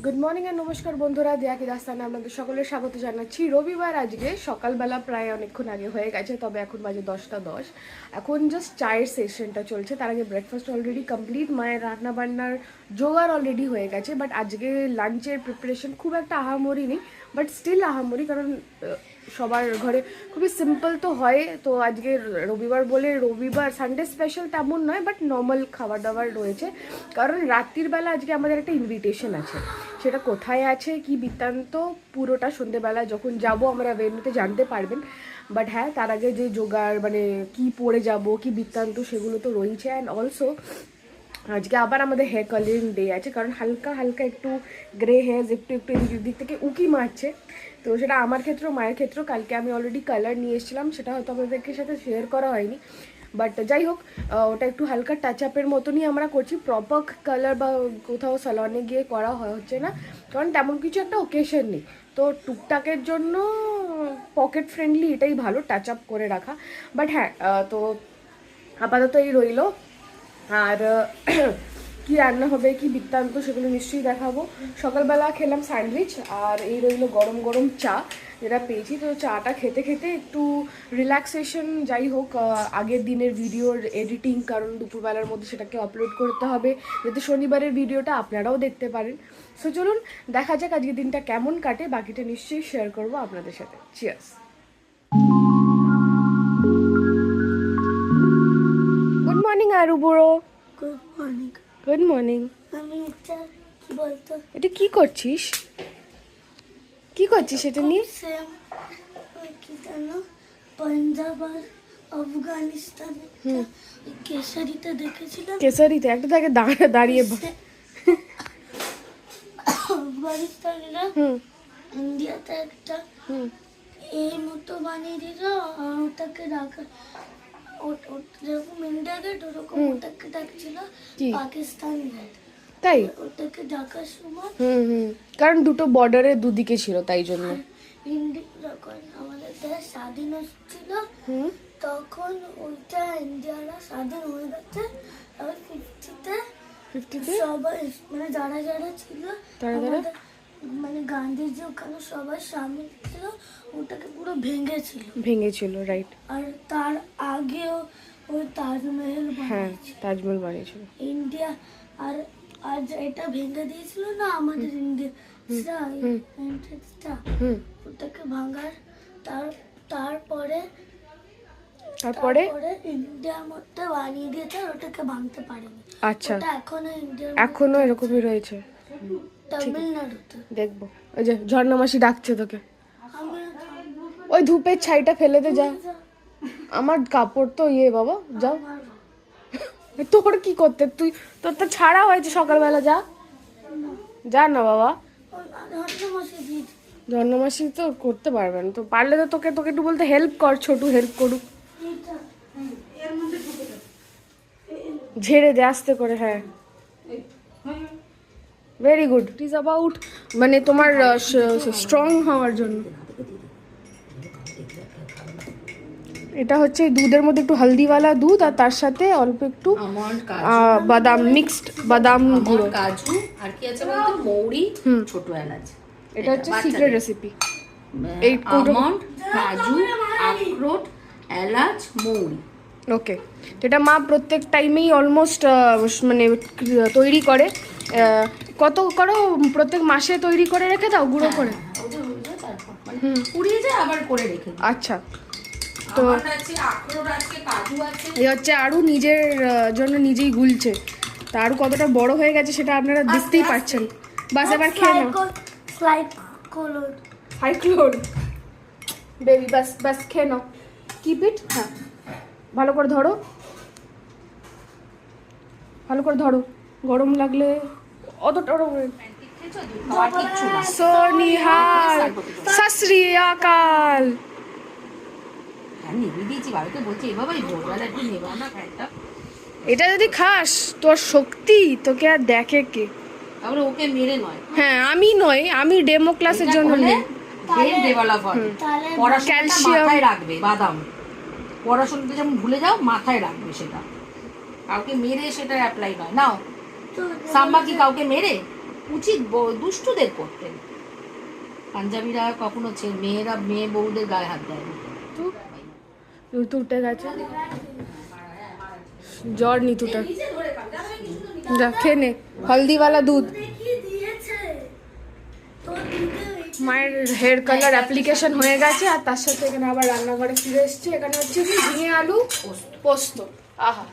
Good morning and নমস্কার বন্ধুরা, দিয়া কি দাস্তানে আপনাদের সকলের স্বাগত জানাচ্ছি। রবিবার আজকে সকালবেলা প্রায় অনেকক্ষণ আগে হয়ে গেছে, তবে এখন বাজে 10টা 10। এখন জাস্ট চায়ের সেশনটা চলছে, তার আগে ব্রেকফাস্ট অলরেডি কমপ্লিট, মায়ের রান্না বান্নার জোগাড় অলরেডি হয়ে গেছে। বাট আজকে লাঞ্চের প্রিপারেশন খুব একটা আহামরি নেই, বাট স্টিল আহামরি, কারণ সবার ঘরে খুবই সিম্পল তো হয়। তো আজকে রবিবার বলে রবিবার সানডে স্পেশাল তেমন নয়, বাট নর্মাল খাবার দাবার রয়েছে। কারণ রাত্রির বেলা আজকে আমাদের একটা ইনভিটেশন আছে, সেটা কোথায় আছে কি বৃত্তান্ত পুরোটা সন্ধ্যেবেলা যখন যাব আমরা ভেন্যুতে জানতে পারবেন। বাট হ্যাঁ, তার আগে যে জোগাড় মানে কি পরে যাব কি বৃত্তান্ত সেগুলো তো রয়েছে। অ্যান্ড অলসো আজকে আবার আমাদের হেয়ার কালারিং ডে আছে, কারণ হালকা হালকা একটু গ্রে হেয়ার্স একটু একটু দিক থেকে উকি মারছে। তো সেটা আমার ক্ষেত্রেও মায়ের ক্ষেত্রেও কালকে আমি অলরেডি কালার নিয়ে এসেছিলাম, সেটা হয়তো আপনাদেরকে সাথে শেয়ার করা হয়নি। বাট যাই হোক, ওটা একটু হালকা টাচ আপের মতনই আমরা করছি, প্রপার কালার বা কোথাও স্যালনে গিয়ে করা হচ্ছে না, কারণ তেমন কিছু একটা ওকেশন নেই। তো টুকটাকের জন্য পকেট ফ্রেন্ডলি এটাই ভালো, টাচ আপ করে রাখা। বাট হ্যাঁ, তো আপাতত এই রইলো। আর কি রান্না হবে কি বৃত্তান্ত সেগুলো নিশ্চয়ই দেখাবো। সকালবেলা খেলাম স্যান্ডউইচ, আর এই রইলো গরম গরম চা যেটা পেয়েছি। তো চাটা খেতে খেতে একটু রিল্যাক্সেশন, যাই হোক আগের দিনের ভিডিওর এডিটিং, কারণ দুপুরবেলার মধ্যে সেটাকে আপলোড করতে হবে যাতে শনিবারের ভিডিওটা আপনারাও দেখতে পারেন। সো চলুন দেখা যাক আজকের দিনটা কেমন কাটে, বাকিটা নিশ্চয়ই শেয়ার করবো আপনাদের সাথে। চিয়ার্স। গুড মর্নিং আরু বুড়ো। Good morning. Good morning. আমি এটা কি বলতো, এটা কি করছিস? কি করছিস এটা নিয়ে? সেম কি জানো, পাঞ্জাব আর আফগানিস্তান কেসারিতে দেখেছিলাম। কেসারিতে একটা থাকে দাঁড়িয়ে আফগানিস্তানিরা ইন্ডিয়াতে একটা এই মতো বানিয়ে দিল, ওটাকে রাখা যেরকম ইন্ডিয়া গেট ওরকম ওটাকে ডাকছিল পাকিস্তান গেট। তাই ওটাকে ডাকার সময় কারণ দুটো বর্ডারে দুদিকে ছিল, তাই জন্য। যখন আমাদের দেশ স্বাধীন হচ্ছিল তখন ওইটা ইন্ডিয়ারা স্বাধীন হয়ে গেছে। আর 50-তে সবাই মানে যারা যারা ছিল আমাদের মানে গান্ধীজি ওখানে সবাই সামিল ছিল, ওটাকে পুরো ভেঙেছিল রাইট। আর তার আগেও ওই তাজমহল তাজমহল বানিয়েছিল ইন্ডিয়া। আর আজ এটা ভেঙে দিয়েছিল না আমাদের ইন্ডিয়া, ওটাকে ভাঙার তারপরে ইন্ডিয়ার মধ্যে বানিয়ে দিয়েছে, ওটাকে ভাঙতে পারেনি। আচ্ছা, এখনো এরকমই রয়েছে তামিলনাড়ুতে। দেখবো। ওই যে ঝর্ণা মাসি ডাকছে তোকে, ওই ধূপের ছাইটা ফেলে দে যা। আমার কাপড় তো বাবা যাও। তোর কি করতে, তোর তো ছাড়া হয়েছে সকালবেলা, যা না বাবা। ঝর্ণা মাসি তো করতে পারবেন, তো পারলে তো তোকে একটু বলতে হেল্প কর, ছোটু হেল্প করুক, ঝেড়ে দে আস্তে করে। হ্যাঁ, very good. It is about মানে তোমার স্ট্রং হওয়ার জন্য। এটা হচ্ছে দুধের মধ্যে একটু হলদিওয়ালা দুধ, আর তার সাথে অল্প একটু বাদাম, মিক্সড বাদাম গুঁড়ো, কাজু, আর কি আছে বলতো, মৌরি, ছোট এলাচ। এটা হচ্ছে সিক্রেট রেসিপি। এই আমন্ড, কাজু, আখরোট, এলাচ, মৌরি। ওকে, তো এটা মা প্রত্যেক টাইমেই অলমোস্ট মানে তৈরি করে। কত করো প্রত্যেক মাসে তৈরি করে রেখে দাও গুঁড়ো করে? পুড়িয়ে যায় আবার করে রেখে। আচ্ছা, তো এই হচ্ছে আরও নিজের জন্য নিজেই গুলছে। তা আরও কতটা বড় হয়ে গেছে সেটা আপনারা দেখতেই পাচ্ছেন। বাস এবার খেয়ে নাও সাইক্লোন বেবি, বাস খেয়ে নাও। Keep it. হ্যাঁ, ভালো করে ধরো, ভালো করে ধরো, গরম লাগলে অতটা। সোনিহাল সত শ্রী আকাল। এটা যদি খাস তোর শক্তি তোকে আর দেখে কে? ওকে মেরে নয়, হ্যাঁ আমি নয়, আমি ডেমো ক্লাসের জন্য নেই। ক্যালসিয়াম রাখবে, বাদাম পড়াশোনাতে যেমন ভুলে যাও মাথায় রাখবে, সেটা কাউকে মেরে সেটা অ্যাপ্লাই নয়। নাও সাম্বা কি কাউকে মেরে উচিত দুষ্টুদের করতে। পাঞ্জাবিরা কখনো মেয়েরা মেয়ে বউদের গায়ে হাত দেয় না। নিতু উঠে গেছে, জ্বর নিতুটা। যা খেয়ে নে হলদিওয়ালা দুধ। মায়ের হেয়ার কালার অ্যাপ্লিকেশন হয়ে গেছে, আর তার সাথে এখানে আবার রান্নাঘরে ফিরে এসেছি। এখানে হচ্ছে কি ঝিঙে আলু পোস্ত। আহা,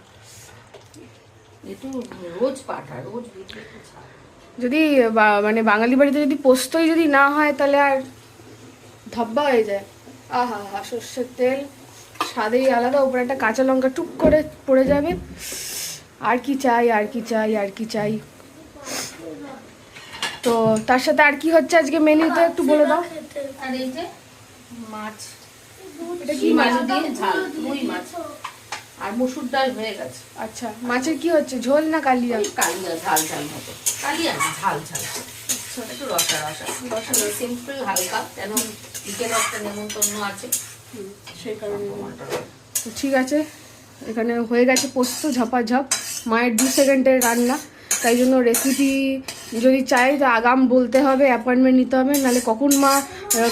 একটু রোজ পাঠা, রোজ বিকেলে একটু ছাড়। যদি মানে বাঙালি বাড়িতে যদি পোস্তই যদি না হয় তাহলে আর ধব্বা হয়ে যায়। আহা হা, সর্ষের তেল স্বাদেই আলাদা, উপরে একটা কাঁচা লঙ্কা টুক করে পড়ে যাবে। আর কি চাই, আর কি চাই, আর কি চাই। তো তার সাথে আর কি হচ্ছে আজকে মেনুতে একটু বলে দাও। আর এই যে মাছ, এটা কি মাছ মাছ? দিয়ে ঝাল, রুই মাছ। আর মসুর ডাল হয়ে গেছে। আচ্ছা, মাছের কি হচ্ছে, ঝোল না কালিয়া? ওই কালিয়া, ঝাল ঝাল হবে। কালিয়া না, ঝাল ঝাল, একটু রসা রসা রসা, সিম্পল হালকা, কেন বিকেলে একটা নেমন্তন্ন আছে সেই কারণে। তো ঠিক আছে, এখানে হয়ে গেছে পোস্ত ঝপাঝপ। মায়ের 2 সেকেন্ডের রান্না, তাই জন্য রেসিপি যদি চাই তো আগাম বলতে হবে, অ্যাপয়েন্টমেন্ট নিতে হবে, নাহলে কখন মা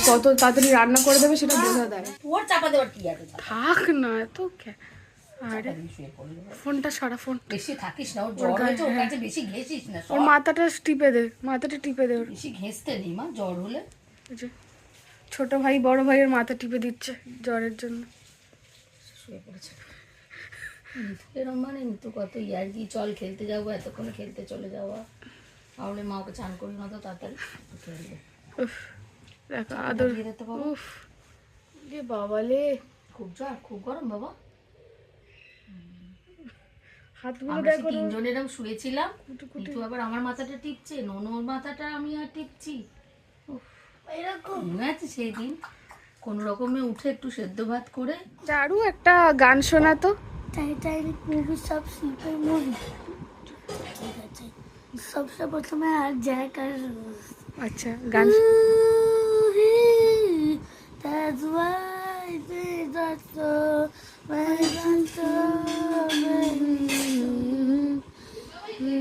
কত তাড়াতাড়ি রান্না করে দেবে সেটা বোঝা দেয়। ওর চাপা দেওয়ার কি আছে? থাক না এত। আরে শুয়ে পড়লে ফোনটা সারা, ফোন বেশি থাকিস না, ওর জ্বর হয়েছে, ওর কাছে বেশি ঘেঁষিস না। ওর মাথাটা টিপে দে, মাথাটা টিপে দে ওর। বেশি ঘেঁষতে নেই মা, জ্বর হলে। এই যে ছোট ভাই বড় ভাইয়ের মাথা টিপে দিচ্ছে জ্বরের জন্য। শুয়ে পড়েছে এরম, মানে তো কত ইয়ার কি, চল খেলতে যাবো, এতক্ষণে খেলতে চলে যাওয়া। তাহলে মা ওকে চান করি না তো তাড়াতাড়ি খেলবে। উফ, দেখ আদর। দিয়ে দিতে পারবো। উফ রে বাবালে, খুব জ্বর, খুব গরম বাবা। হাতগুলো আমরা দেখো। তিনজনে এরকম শুয়েছিলাম, কিন্তু আবার আমার মাথাটা টিপছে, নোনোর মাথাটা আমি আর টিপছি। এরকম মনে আছে সেই দিন কোন রকমে উঠে একটু সেদ্ধ ভাত করে। চারু একটা গান শোনাতো। টাইটানিক মুভি সব সিম্পল মুভি। ঠিক আছে, सबसे প্রথমে আর জ্যাক আর আচ্ছা গান। That's why they got so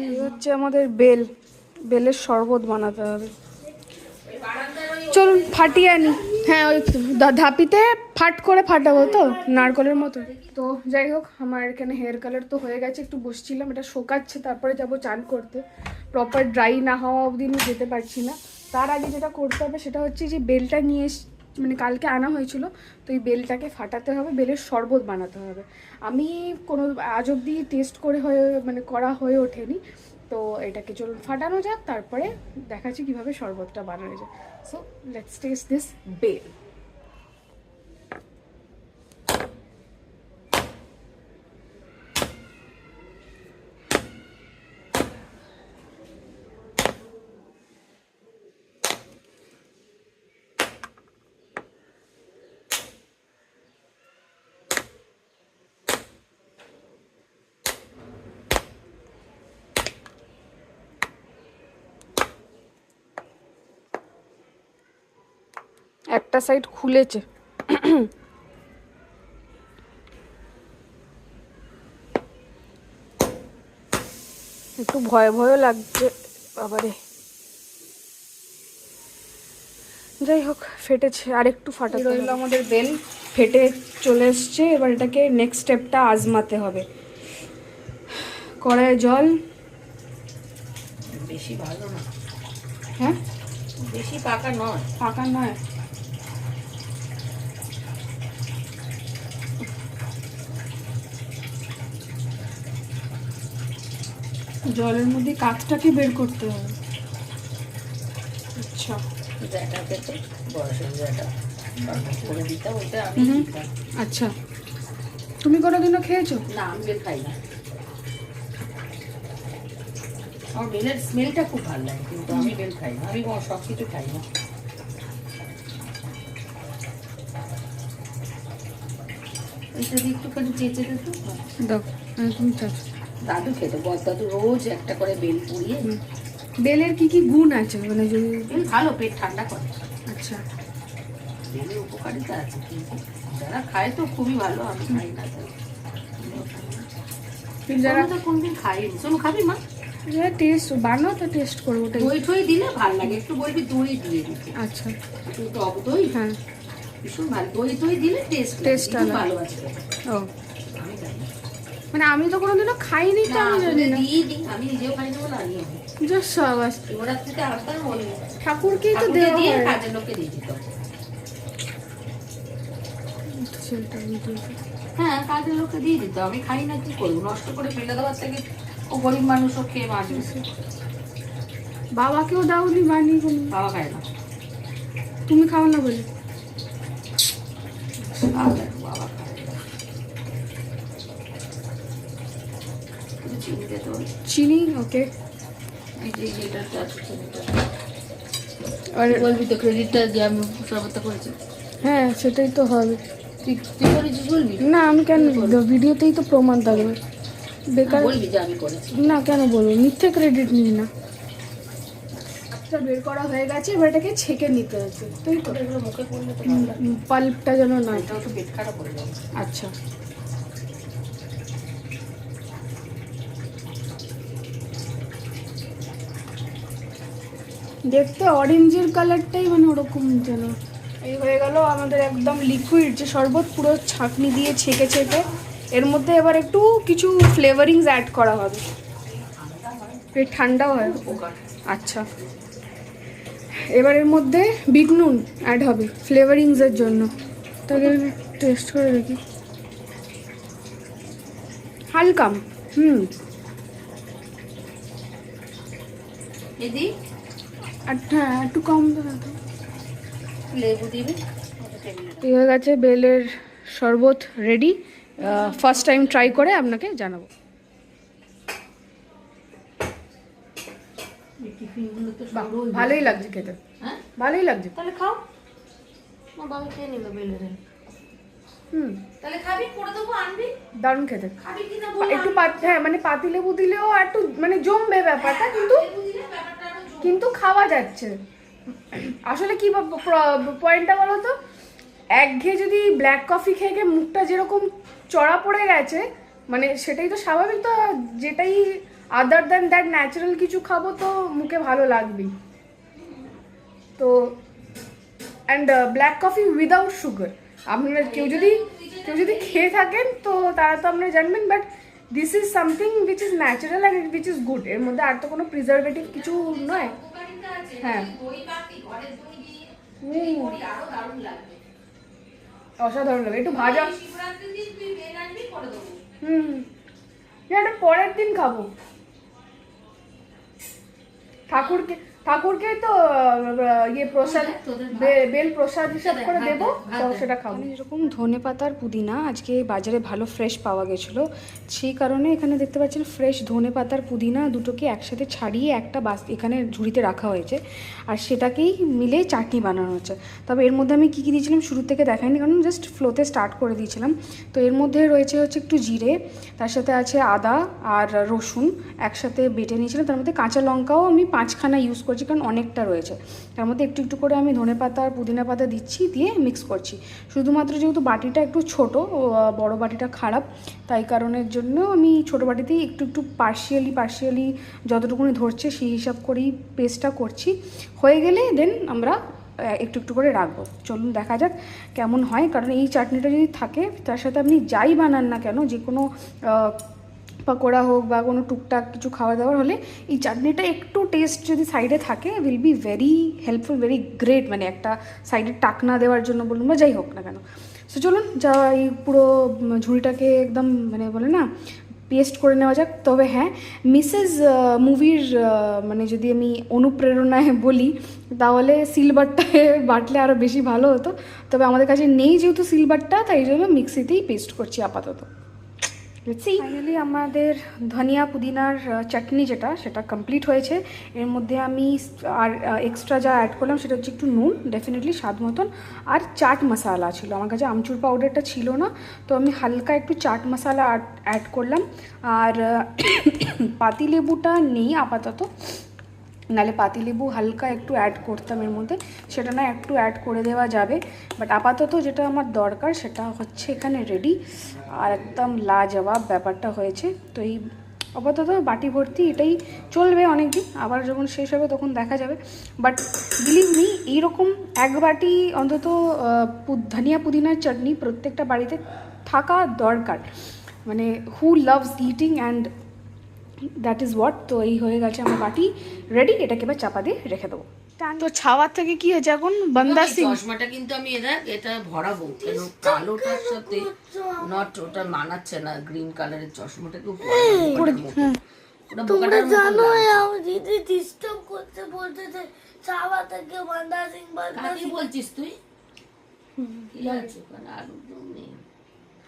এই হচ্ছে আমাদের বেল, বেলের শরবত বানাতে হবে। চলুন ফাটিয়ে আনি। হ্যাঁ ওই ধাপিতে ফাট করে ফাটাবো তো, নারকলের মতো। তো যাই হোক, আমার এখানে হেয়ার কালার তো হয়ে গেছে, একটু বসছিলাম, এটা শোকাচ্ছে, তারপরে যাব চান করতে। প্রপার ড্রাই না হওয়া অবধি আমি যেতে পারছি না। তার আগে যেটা করতে হবে সেটা হচ্ছে যে বেলটা নিয়ে মানে কালকে আনা হয়েছিল, তো এই বেলটাকে ফাটাতে হবে, বেলের শরবত বানাতে হবে। আমি কোনো আজ অবধি টেস্ট করে মানে করা হয়ে ওঠেনি। তো এটাকে চলুন ফাটানো যাক, তারপরে দেখাচ্ছি কীভাবে শরবতটা বানানো যায়। So let's taste this bael. একটা সাইড খুলেছে। একটু ভয় ভয়ও লাগছে বাবারে। যাই হোক, ফেটেছে, আর একটু ফাটা রইল। আমাদের বেল ফেটে চলে এসছে, এবার এটাকে নেক্সট স্টেপটা আজমাতে হবে। কড়াইয়ে জল। বেশি ভালো না, হ্যাঁ বেশি পাকা নয়। পাকা নয়। জলের মধ্যে কাঠটাকে বের করতে হবে। আচ্ছা যেটা পেতে বয়সের যেটা করে দিতে, ওইটা আমি দিতাম। আচ্ছা, তুমি কোনোদিনও খেয়েছো? না, আমি বেল খাই না। আমার বেলের স্মেলটা খুব ভালো লাগে, কিন্তু আমি বেল খাই না। আমি সব কিছু খাই না। এটা দিয়ে একটুখানি চেঁচে দিত, দাও, তুমি চাচ্ছ। দাদু খেত, বড় দাদু রোজ একটা করে বেল পুড়িয়ে। বেলের কি কি গুণ আছে মানে যদি? বেল ভালো, পেট ঠান্ডা করে। আচ্ছা, বেলের উপকারিতা আছে, কিন্তু যারা খায় তো খুবই ভালো, আমি খাই না। যারা তো কোনদিন খাইনি। শোনো, খাবি মা? টেস্ট বানাও তো টেস্ট করবো ওটাই। দই ঠই দিলে ভালো লাগে, একটু বলবি দই দিয়ে দিতে, আচ্ছা একটু টক দই, হ্যাঁ ভীষণ ভালো, দই দই দিলে টেস্ট Taste আলাদা। ভালো আছে। ও আমি জানি না। মানে আমি তো কোনোদিনও খাইনি তো না, আমি জানি ওদের না। দিয়ে দিই, আমি নিজেও খাই না বলে আনিয়ে দিই। জাস্ট সাবাস, শিবরাত্রিতে আলাদা বলি ঠাকুরকেই তো ঠাকুরকে দেওয়া দিয়ে হয়। কাজের লোককে দিয়ে দিত। সেটা video। হ্যাঁ, কাজের লোককে দিয়ে দিত, আমি খাই না, কি করবো, নষ্ট করে ফেলে দেওয়ার থেকে ও গরিব মানুষও খেয়ে বাঁচবে। বাবাকেও দাওনি বানিয়ে কোনো? বাবা খায় না। তুমি খাও না বলে? বাবা খায় না। একটু চিনি দে তো, চিনি ওকে। এই যে এটা আছে চিনিটা। আর বলবি তো ক্রেডিটটা যে আমি শরবতটা করেছি। হ্যাঁ সেটাই তো হবে। তুই করেছিস বলবি? না আমি কেন, ভিডিওতেই তো প্রমাণ থাকবে, বেকার বলবি যে আমি করেছি। না কেন বলবো, মিথ্যে ক্রেডিট নিই না। আচ্ছা বের করা হয়ে গেছে, এবার এটাকে ছেঁকে নিতে হচ্ছে তাই তো, এগুলো মুখে পড়লে তো ভালো লাগে। পাল্পটা যেন না। এটাও তো পেট খারাপ হয়ে যাবে। আচ্ছা দেখতে অরেঞ্জের কালারটাই মানে ওরকম যেন। এই হয়ে গেল আমাদের একদম লিকুইড যে শরবত, পুরো ছাঁকনি দিয়ে ছেঁকে ছেঁকে। এর মধ্যে এবার একটু কিছু ফ্লেভারিংস অ্যাড করা হবে। এই ঠান্ডা হয়। আচ্ছা এবার এর মধ্যে বিট নুন অ্যাড হবে ফ্লেভারিংসের জন্য। তাহলে টেস্ট করে দেখি, হালকা দিদি আর হ্যাঁ একটু কম দেবে তো। লেবু দিবি। এই হয়ে গেছে বেলের শরবত রেডি। ফার্স্ট টাইম ট্রাই করে আপনাকে জানাবো। টিফিনগুলো তো বাহ, সব রোজ ভালোই লাগছে খেতে, হ্যাঁ, ভালোই লাগছে। তাহলে খাও। আমার বাবা খেয়ে নিল বেলের। তাহলে খাবি, করে দেবো, আনবি, দারুণ খেতে। খাবি কিনা একটু হ্যাঁ মানে পাতিলেবু দিলেও একটু মানে জমবে ব্যাপারটা, কিন্তু কিন্তু খাওয়া যাচ্ছে। আসলে কি পয়েন্টটা বলো তো, একঘেয়ে যদি ব্ল্যাক কফি খেয়ে খেয়ে মুখটা যেরকম চড়া পড়ে গেছে, মানে সেটাই তো স্বাভাবিক। তো যেটাই আদার দ্যান দ্যাট ন্যাচারাল কিছু খাবো তো মুখে ভালো লাগবেই। তো and black coffee without sugar, আপনারা কেউ যদি খেয়ে থাকেন তো তারা তো আপনারা জানবেন, but this is something which is natural and which is good. এর মধ্যে আর তো কোনো প্রিজারভেটিভ কিছু নয়। হ্যাঁ অসাধারণ লাগে, একটু ভাজা। এটা পরের দিন খাবো। ঠাকুরকে তো ইয়ে প্রসাদ, বেল প্রসাদ হিসাব করে দেবো, তো সেটা খাবো। যেরকম ধনে পাতার পুদিনা আজকে বাজারে ভালো ফ্রেশ পাওয়া গেছিলো, সেই কারণে এখানে দেখতে পাচ্ছেন ফ্রেশ ধনে পাতার পুদিনা দুটোকে একসাথে ছাড়িয়ে একটা এখানে ঝুড়িতে রাখা হয়েছে, আর সেটাকেই মিলে চাটনি বানানো হচ্ছে। তবে এর মধ্যে আমি কী কী দিয়েছিলাম শুরু থেকে দেখাইনি, কারণ জাস্ট ফ্লোতে স্টার্ট করে দিয়েছিলাম। তো এর মধ্যে রয়েছে হচ্ছে একটু জিরে, তার সাথে আছে আদা আর রসুন একসাথে বেটে নিয়েছিলাম। তার মধ্যে কাঁচা লঙ্কাও আমি 5খানা ইউজ করছি, কারণ অনেকটা রয়েছে। তার মধ্যে একটু একটু করে আমি ধনে পাতা আর পুদিনা পাতা দিচ্ছি, দিয়ে মিক্স করছি। শুধুমাত্র যেহেতু বাটিটা একটু ছোট, বড় বাটিটা খারাপ, তাই কারণের জন্য আমি ছোট বাটিতেই একটু একটু পার্শিয়ালি যতটুকুনি ধরছে সেই হিসাব করেই পেস্টটা করছি। হয়ে গেলে দেন আমরা একটু একটু করে রাখবো। চলুন দেখা যাক কেমন হয়, কারণ এই চাটনিটা যদি থাকে তার সাথে আপনি যাই বানান না কেন, যে কোনো পকোড়া হোক বা কোনো টুকটাক কিছু খাওয়া দাওয়ার হলে এই চাটনিটা একটু টেস্ট যদি সাইডে থাকে will be very helpful, very great. মানে একটা সাইডে টাকনা দেওয়ার জন্য বলুন বা যাই হোক না কেন। সো চলুন এই পুরো ঝুড়িটাকে একদম মানে বলে না পেস্ট করে নেওয়া যাক। তবে হ্যাঁ, মিসেস মুভির মানে যদি আমি অনুপ্রেরণায় বলি তাহলে সিলভারটায় বাটলে আরও বেশি ভালো হতো। তবে আমাদের কাছে নেই যেহেতু সিলভারটা, তাই জন্য মিক্সিতেই পেস্ট করছি আপাতত। ফাইনালি আমাদের ধনিয়া পুদিনার চাটনি সেটা কমপ্লিট হয়েছে। এর মধ্যে আমি আর এক্সট্রা যা অ্যাড করলাম সেটা হচ্ছে একটু নুন, ডেফিনেটলি স্বাদ মতন, আর চাট মশলা ছিল। আমার কাছে আমচুর পাউডারটা ছিল না, তো আমি হালকা একটু চাট মশলা অ্যাড করলাম। আর পাতিলেবুটা নেই আপাতত, নাহলে পাতিলেবু হালকা একটু অ্যাড করতাম এর মধ্যে, সেটা না একটু অ্যাড করে দেওয়া যাবে। বাট আপাতত যেটা আমার দরকার সেটা হচ্ছে এখানে রেডি, আর একদম লাজবাব ব্যাপারটা হয়েছে। তো এই আপাতত বাটি ভর্তি এটাই চলবে অনেক দিন, আবার যখন শেষ হবে তখন দেখা যাবে। বাট বিলিভ মি, এইরকম এক বাটি অন্তত ধনিয়া পুদিনার চাটনি প্রত্যেকটা বাড়িতে থাকা দরকার। মানে who loves eating and that is what. তো এই হয়ে গেছে আমার বাটি রেডি, এটাকে এবার চাপা দিয়ে রেখে দেবো। তো ছাওয়ার থেকে কি হয়েছে এখন বান্দা সিং চশমাটা কিন্তু আমি এটা ভরাবো, কেন কালোটার সাথে নট ওটা মানাচ্ছে না, গ্রিন কালারের চশমাটাকে তোমরা জানো আমার দিদি ডিস্টার্ব করতে বলতেছে চাওয়া থেকে বান্দা সিং কি বলছিস তুই? কি আছে ওখানে আলু দম নেই?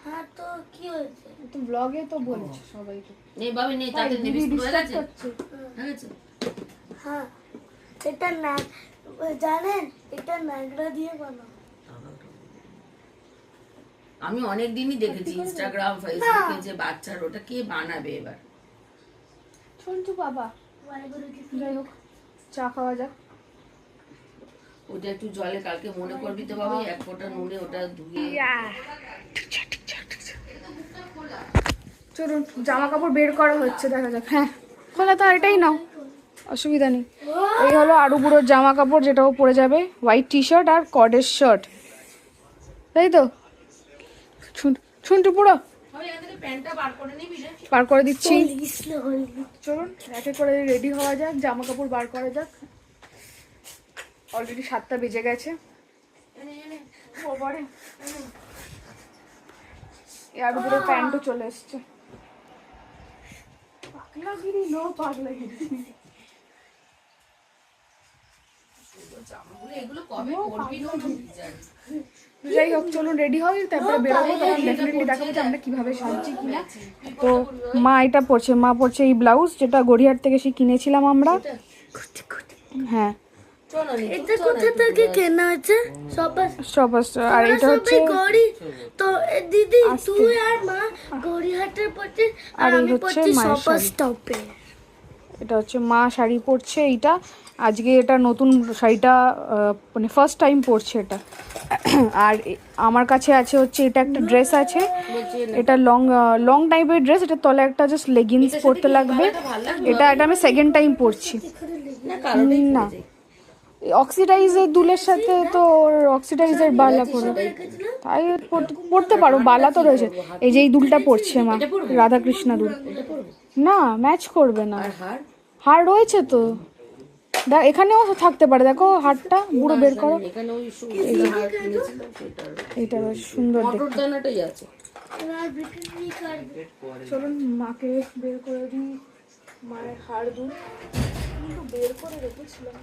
হ্যাঁ তো কি হয়েছে? তো ব্লগে তো বলছে সবাইকে নেই বাবা নেই, তাদের নেই, বিস্কুট হয়ে গেছে? হয়ে গেছে? হ্যাঁ এটা না জানেন, এটা ন্যাংরা দিয়ে বানাও। আমি অনেক দিনই দেখেছি ইনস্টাগ্রাম ফেসবুকে যে বাচ্চার ওটা কে বানাবে এবার। শুনছু বাবা, যাই হোক চা খাওয়া যাক। ওটা একটু জলে কালকে মনে করবি তো বাবা, এক ফোঁটা নুনে ওটা ধুয়ে। চলুন জামা কাপড় বের করা হচ্ছে, দেখা যাক। হ্যাঁ খোলা তো, এটাই নাও, অসুবিধা নেই। এই হলো আরু বুড়োর জামা কাপড়, যেটাও পরে যাবে, হোয়াইট টি শার্ট আর কডের শার্ট, তাই তো? শুনটু পুরো বার করে দিচ্ছি। চলুন একে করে রেডি হওয়া যাক, জামা কাপড় বার করা যাক। অলরেডি 7টা বেজে গেছে। আরু বুড়োর প্যান্টও চলে এসছে। পাগলাগিরি নো পাগলাগিরি। যাই হোক চলুন রেডি হই, তারপরে বেরোবো, তখন ডেফিনেটলি দেখাবো যে আমরা কিভাবে সাজছি কিনা। তো মা এটা পরছে, মা পরছে এই ব্লাউজ, যেটা গড়িয়াহাট থেকে সে কিনেছিলাম আমরা। হ্যাঁ এটা কোথা থেকে কেনা আছে? সবাস। আর এটা হচ্ছে গড়ি তো দিদি তুই আর মা গড়িহাটের পড়ছে আর আমি পড়ছি সপার স্টপে। এটা হচ্ছে মা শাড়ি পরছে এইটা, আজকে এটা নতুন শাড়িটা মানে ফার্স্ট টাইম পরছে এটা। আর আমার কাছে আছে হচ্ছে এটা একটা ড্রেস আছে, এটা লং টাইপের ড্রেস, এটা তলে একটা জাস্ট লেগিংস পরতে লাগবে। এটা আমি সেকেন্ড টাইম পরছি। না অক্সিডাইজের দুলের সাথে তো অক্সিডাইজের বালা পরে, তাই পরতে পারো, বালা তো রয়েছে। এই যে এই দুলটা পরছে মা, রাধাকৃষ্ণ দুল। না ম্যাচ করবে না, হার রয়েছে তো, দেখ এখানেও থাকতে পারে, দেখো হারটা পুরো বের করো। এটা বেশ সুন্দর দেখতে। চলুন মাকে বের করে দিই, মায়ের হার দুল কিন্তু বের করে রেখেছিলাম।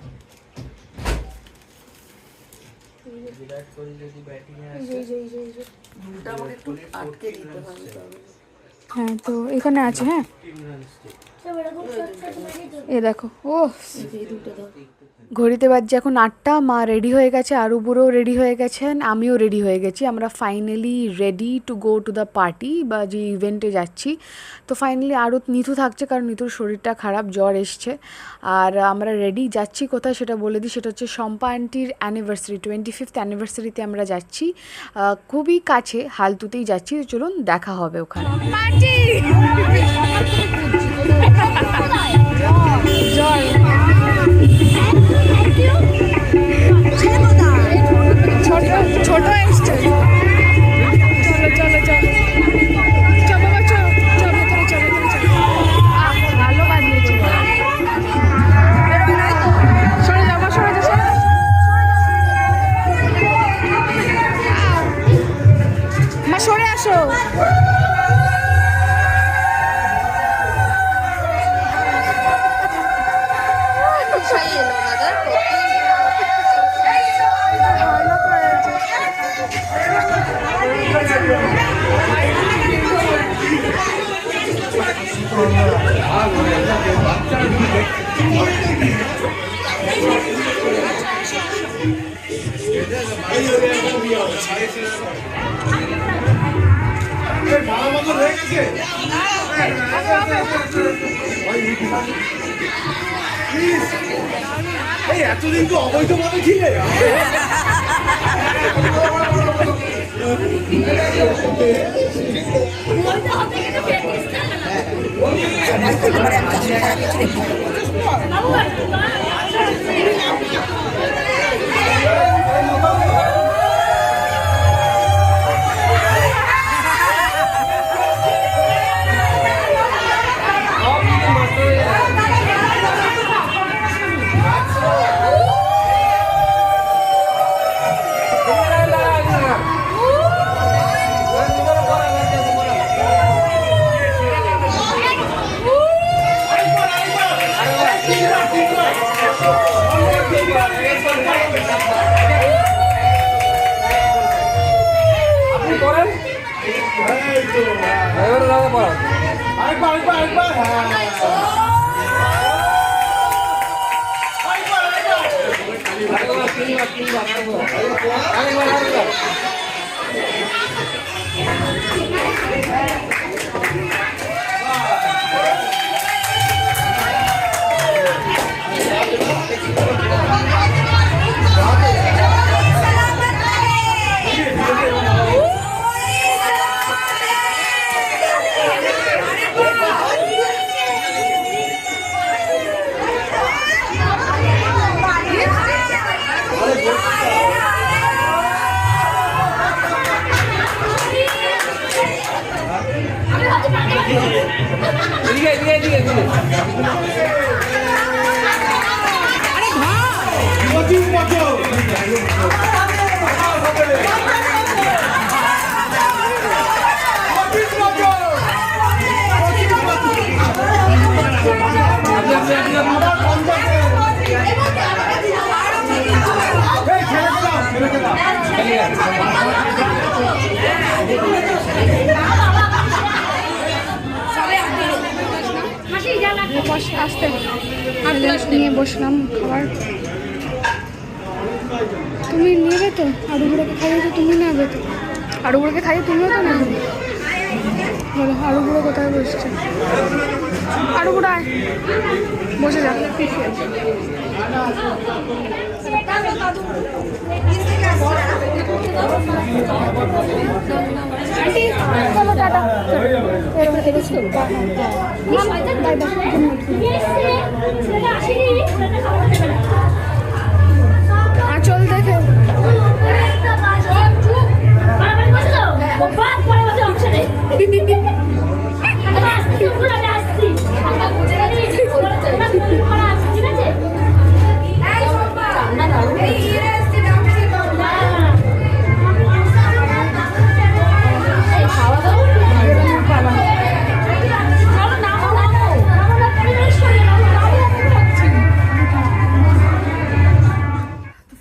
হ্যাঁ তো এখানে আছে। হ্যাঁ এ দেখো, ও ঘড়িতে বাজছে এখন 8টা। মা রেডি হয়ে গেছে, আরু বুড়ো রেডি হয়ে গেছেন, আমিও রেডি হয়ে গেছি। আমরা finally ready to go to the party বা যে ইভেন্টে যাচ্ছি। তো ফাইনালি আরও নিথু থাকছে, কারণ নিথুর শরীরটা খারাপ, জ্বর এসছে। আর আমরা রেডি যাচ্ছি কোথায় সেটা বলে দিই, সেটা হচ্ছে শম্পা আন্টির অ্যানিভার্সারি, 25th অ্যানিভার্সারিতে আমরা যাচ্ছি। খুবই কাছে, হালতুতেই যাচ্ছি। চলুন দেখা হবে ওখানে। ছোট এসছে, চলো চলো চলো চলো চলো চলো চলো চলো। ভালো বানিয়েছে, সরে যাবো, সরে যাবো, মা সরে আসো। হয়ে গেছে এই এতদিন তো অবৈধভাবে ছিলে। আসতে নিয়ে বসলাম খাবার। তুমি নেবে তো? আড়ুগুড়োকে খাইয়ে তো তুমি নেবে তো? আড়ুগুড়োকে খাইয়ে তুমিও তো নেবে। বলো আড়ুগুড়ো কোথায় বসছে? আড়ুগুড়ো আয়, বসে যা। চলো টাটা। আঁচল দেখে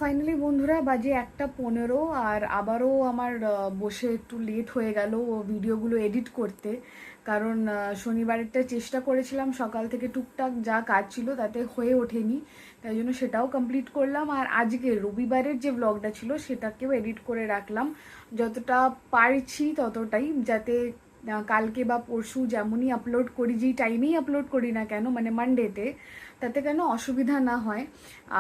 ফাইনালি বন্ধুরা বাজে 1:15 আর আবারও আমার বসে একটু লেট হয়ে গেল ভিডিওগুলো এডিট করতে, কারণ শনিবারেরটা চেষ্টা করেছিলাম সকাল থেকে টুকটাক যা কাজ ছিল তাতে হয়ে ওঠেনি, তাই জন্য সেটাও কমপ্লিট করলাম। আর আজকে রবিবারের যে ব্লগটা ছিল সেটাকেও এডিট করে রাখলাম যতটা পারছি ততটাই, যাতে কালকে বা পরশু যেমনই আপলোড করি, যেই টাইমেই আপলোড করি না কেন, মানে মানডেতে, তাতে কেন অসুবিধা না হয়।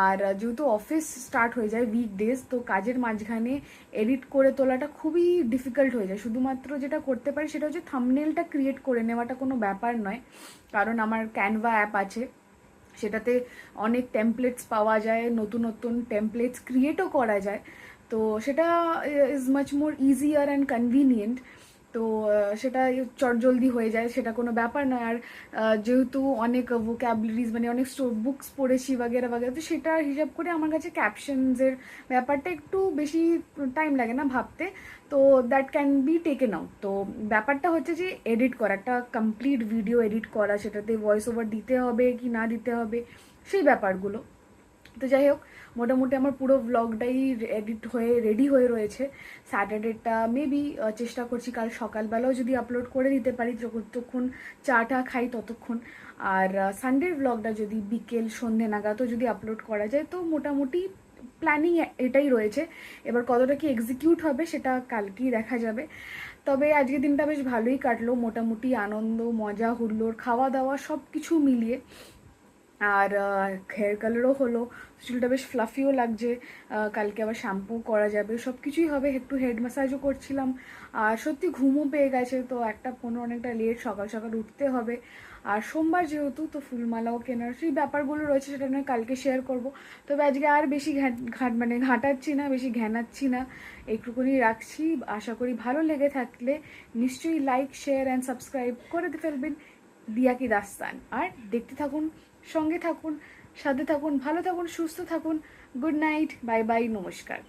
আর যেহেতু অফিস স্টার্ট হয়ে যায় উইকডেজ, তো কাজের মাঝখানে এডিট করে তোলাটা খুবই ডিফিকাল্ট হয়ে যায়। শুধুমাত্র যেটা করতে পারি সেটা হচ্ছে থাম্বনেলটা ক্রিয়েট করে নেওয়াটা কোনো ব্যাপার নয়, কারণ আমার ক্যানভা অ্যাপ আছে, সেটাতে অনেক টেমপ্লেটস পাওয়া যায়, নতুন নতুন টেমপ্লেটস ক্রিয়েটও করা যায়, তো সেটা is much more easier and convenient. তো সেটা চটজলদি হয়ে যায়, সেটা কোনো ব্যাপার নয়। আর যেহেতু অনেক ভোক্যাবুলারিজ মানে অনেক বুকস পড়েছি বাগেরা বাগেরা, তো সেটা হিসাব করে আমার কাছে ক্যাপশনসের ব্যাপারটা একটু বেশি টাইম লাগে না ভাবতে, তো that can be taken out. তো ব্যাপারটা হচ্ছে যে এডিট করা, একটা কমপ্লিট ভিডিও এডিট করা, সেটাতে ভয়েস ওভার দিতে হবে কি না দিতে হবে সেই ব্যাপারগুলো। তো যাই হোক, মোটামুটি আমার পুরো ব্লগটাই এডিট হয়ে রেডি হয়ে রয়েছে। স্যাটারডেটা মেবি চেষ্টা করছি কাল সকালবেলাও যদি আপলোড করে দিতে পারি, যতক্ষণ চাটা খাই ততক্ষণ। আর সানডের ব্লগটা যদি বিকেল সন্ধে নাগাদও যদি আপলোড করা যায়, তো মোটামুটি প্ল্যানিং এটাই রয়েছে। এবার কতটা কি এক্সিকিউট হবে সেটা কালকেই দেখা যাবে। তবে আজকের দিনটা বেশ ভালোই কাটলো, মোটামুটি আনন্দ মজা হুল্লোড় খাওয়া দাওয়া সব কিছু মিলিয়ে আর হেয়ার কালারও হলো, চুলটা বেশ ফ্লাফিও লাগছে। কালকে আবার শ্যাম্পু করা যাবে, সব কিছুই হবে। একটু হেড ম্যাসাজও করছিলাম। আর সত্যি ঘুমও পেয়ে গেছে, তো 1:15 অনেকটা লেট, সকাল সকাল উঠতে হবে। আর সোমবার যেহেতু, তো ফুলমালাও কেনার সেই ব্যাপারগুলো রয়েছে, সেটা নয় কালকে শেয়ার করব। তবে আজকে আর বেশি ঘাটাচ্ছি না, বেশি ঘ্যানাচ্ছি না, একটুকুনি রাখছি। আশা করি ভালো লেগে থাকলে নিশ্চয়ই লাইক, শেয়ার অ্যান্ড সাবস্ক্রাইব করে ফেলবেন দিয়া কি দাস্তান। আর দেখতে থাকুন, সঙ্গে থাকুন, সাথে থাকুন, ভালো থাকুন, সুস্থ থাকুন। গুড নাইট, বাই বাই, নমস্কার।